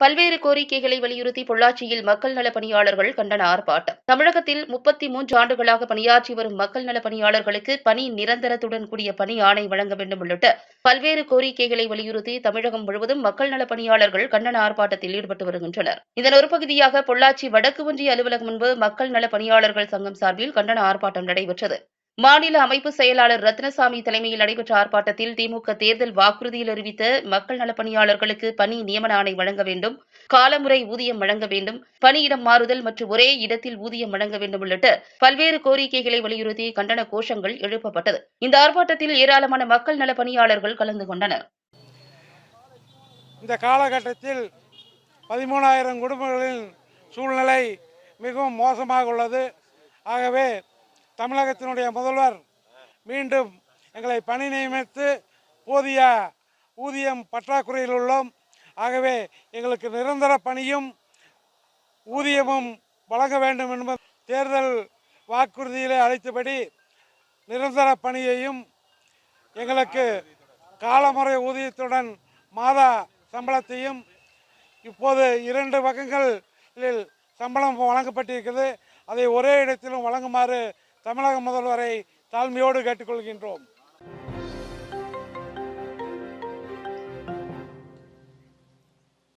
பல்வேறு கோரிக்கைகளை வலியுறுத்தி பொள்ளாச்சியில் மக்கள் நலப் பணியாளர்கள் கண்டன ஆர்ப்பாட்டம். தமிழகத்தில் 33 ஆண்டுகளாக பணியாற்றி வரும் மக்கள் நலப் பணியாளர்களுக்கு பணி நிரந்தரத்துடன் கூடிய பணி ஆணை வழங்க வேண்டும் உள்ளிட்ட பல்வேறு கோரிக்கைகளை வலியுறுத்தி தமிழகம் முழுவதும் மக்கள் நலப் பணியாளர்கள் கண்டன ஆர்ப்பாட்டத்தில் ஈடுபட்டு வருகின்றனர். இதன் ஒரு பகுதியாக பொள்ளாச்சி வடக்கு ஒன்றிய அலுவலகம் முன்பு மக்கள் நலப் பணியாளர்கள் சங்கம் சார்பில் கண்டன ஆர்ப்பாட்டம் நடைபெற்றது. மாநில அமைப்பு செயலாளர் ரத்னசாமி தலைமையில் நடைபெற்ற ஆர்ப்பாட்டத்தில் திமுக தேர்தல் வாக்குறுதியில் அறிவித்த மக்கள் நலப் பணியாளர்களுக்கு பணி நியமன ஆணை வழங்க வேண்டும், காலமுறை ஊதியம் வழங்க வேண்டும், பணியிடம் மாறுதல் மற்றும் ஒரே இடத்தில் ஊதியம் வழங்க வேண்டும் உள்ளிட்ட பல்வேறு கோரிக்கைகளை வலியுறுத்தி கண்டன கோஷங்கள் எழுப்பப்பட்டது. இந்த ஆர்ப்பாட்டத்தில் ஏராளமான மக்கள் நலப் பணியாளர்கள் கலந்து கொண்டனர். இந்த காலகட்டத்தில் 13,000 குடும்பங்களின் சூழ்நிலை மிகவும் மோசமாக உள்ளது. ஆகவே தமிழகத்தினுடைய முதல்வர் மீண்டும் எங்களை பணி நியமித்து போதிய ஊதியம் பற்றாக்குறையில் உள்ளோம். ஆகவே எங்களுக்கு நிரந்தர பணியும் ஊதியமும் வழங்க வேண்டும் என்பது தேர்தல் வாக்குறுதியிலே அளித்தபடி நிரந்தர பணியையும் எங்களுக்கு காலமுறை ஊதியத்துடன் மாத சம்பளத்தையும் இப்போது 2 வகங்களில் சம்பளம் வழங்கப்பட்டிருக்கிறது. அதை ஒரே இடத்திலும் வழங்குமாறு தமிழக முதல்வரை தாழ்மையோடு கேட்டுக்கொள்கின்றோம்.